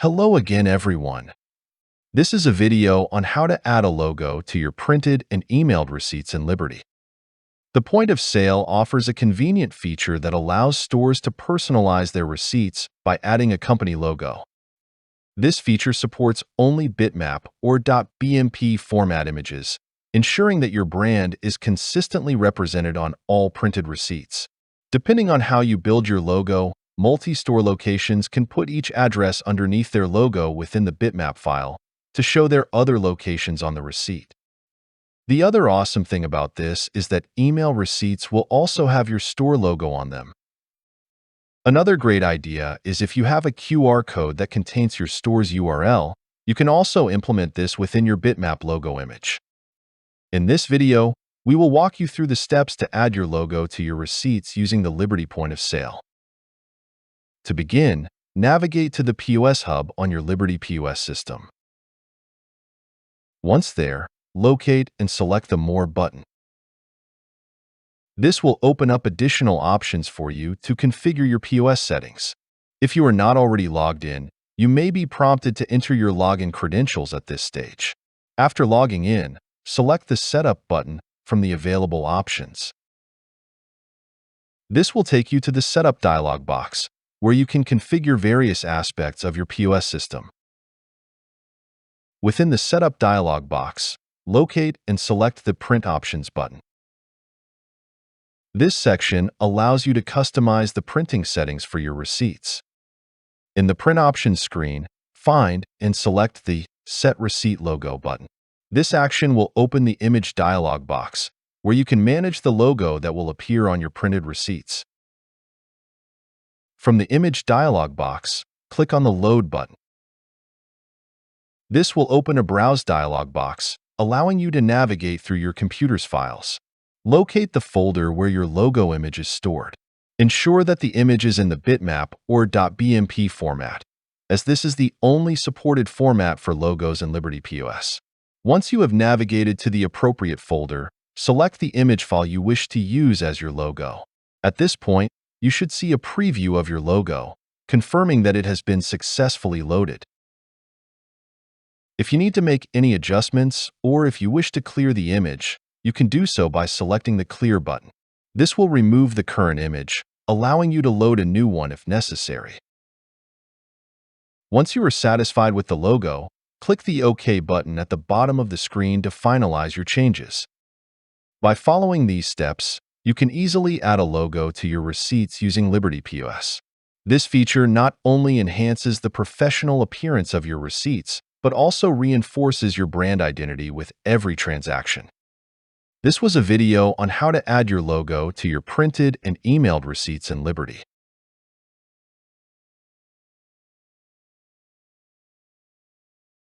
Hello again, everyone. This is a video on how to add a logo to your printed and emailed receipts in Liberty. The point of sale offers a convenient feature that allows stores to personalize their receipts by adding a company logo. This feature supports only bitmap or .bmp format images, ensuring that your brand is consistently represented on all printed receipts. Depending on how you build your logo, multi-store locations can put each address underneath their logo within the bitmap file to show their other locations on the receipt. The other awesome thing about this is that email receipts will also have your store logo on them. Another great idea is if you have a QR code that contains your store's URL, you can also implement this within your bitmap logo image. In this video, we will walk you through the steps to add your logo to your receipts using the Liberty point of sale. To begin, navigate to the POS hub on your Liberty POS system. Once there, locate and select the More button. This will open up additional options for you to configure your POS settings. If you are not already logged in, you may be prompted to enter your login credentials at this stage. After logging in, select the Setup button from the available options. This will take you to the Setup dialog box, where you can configure various aspects of your POS system. Within the Setup dialog box, locate and select the Print Options button. This section allows you to customize the printing settings for your receipts. In the Print Options screen, find and select the Set Receipt Logo button. This action will open the Image dialog box, where you can manage the logo that will appear on your printed receipts. From the Image dialog box, click on the Load button. This will open a Browse dialog box, allowing you to navigate through your computer's files. Locate the folder where your logo image is stored. Ensure that the image is in the bitmap or .bmp format, as this is the only supported format for logos in Liberty POS. Once you have navigated to the appropriate folder, select the image file you wish to use as your logo. At this point, you should see a preview of your logo, confirming that it has been successfully loaded. If you need to make any adjustments or if you wish to clear the image, you can do so by selecting the Clear button. This will remove the current image, allowing you to load a new one if necessary. Once you are satisfied with the logo, click the OK button at the bottom of the screen to finalize your changes. By following these steps, you can easily add a logo to your receipts using Liberty POS. This feature not only enhances the professional appearance of your receipts, but also reinforces your brand identity with every transaction. This was a video on how to add your logo to your printed and emailed receipts in Liberty.